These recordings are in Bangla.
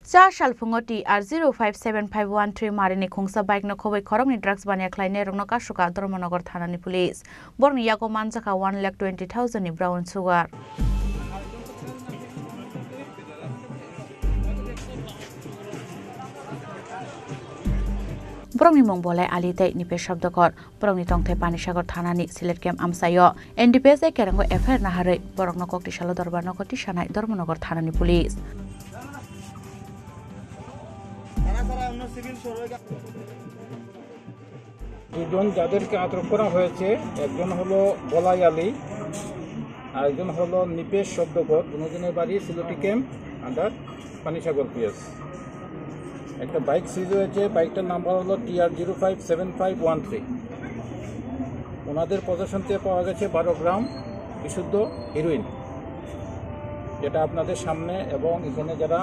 Cha Shalfungo TR 057513 Marini Kungsa bike no Kobe Korong drugs banya Kleine Rongno Kashuka Dormonogor Thanani Police. Born Yago Manzaka 1,20,000 in brown sugar. Borongni Mongbolai Ali Tei Nipe Shabdakor, Borongni Tongte Panishagar Thanani Silet Kem Amsayo, NDPS Kerango FR Nahare, Borongno Kokti Shalo Dorbarno Koti Shanai Dormonogor Thanani Police. দুজন যাদেরকে আটক করা হয়েছে একজন হলো বলাই আলী আর একজন হলো নিপেশ শব্দকর দুজনের বাড়ি Sylheti camp under Panisagar PS একটা বাইক সিজ হয়েছে বাইকটার নাম্বার হলো TR 057513 ওনাদের পজিশন থেকে পাওয়া গেছে 12 গ্রাম বিশুদ্ধ হেরোইন যেটা আপনাদের সামনে এবং এখানে যারা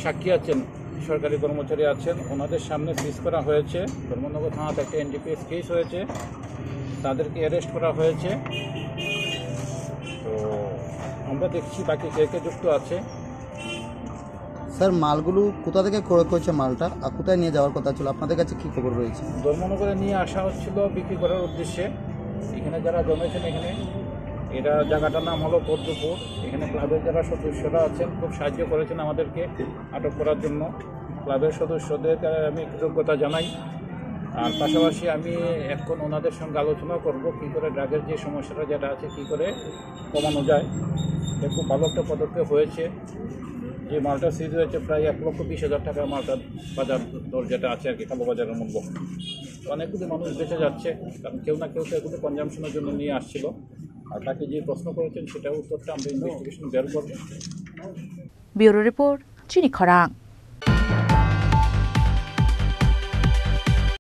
সাক্ষী আছেন সরকারি কর্মচারী আছেন ওনাদের সামনে সিজ করা হয়েছে ধর্মনগর থানাতে একটা NDPS কেস হয়েছে তাদেরকে অ্যারেস্ট করা হয়েছে তো আমরা দেখছি বাকি কে কে যুক্ত আছে স্যার মালগুলো কোথা থেকে ক্রয় করেছে মালটা আর কোথায় নিয়ে যাওয়ার কথা ছিল আপনাদের কাছে কি খবর রয়েছে ধর্মনগরে নিয়ে আসা হচ্ছিল বিক্রি করার উদ্দেশ্যে এখানে যারা জমেছেন এখানে এরা জায়গাটার নাম হলো পদ্মপুর এখানে ক্লাবের যারা সদস্যরা আছেন খুব সাহায্য করেছেন আমাদেরকে আটক করার জন্য ক্লাবের সদস্যদের আমি কৃতজ্ঞতা জানাই আর পাশাপাশি আমি এখন ওনাদের সঙ্গে আলোচনা করব কী করে ড্রাগের যে সমস্যাটা যেটা আছে কী করে কমানো যায় খুব ভালো একটা পদক্ষেপ হয়েছে যে মালটা সিজ হয়েছে প্রায় 1,20,000 টাকার মালটার বাজার দর যেটা আছে আর কি কালো বাজারের মূল্য অনেকগুলো মানুষ বেঁচে যাচ্ছে কারণ কেউ না কেউ তো এগুলো কনজামশনের জন্য নিয়ে আসছিল আর তাকে যে প্রশ্ন করেছেন সেটা উত্তরটা আমরা ইনভেস্টিগেশন বের করব ব্যুরো রিপোর্ট চিনি খরাং।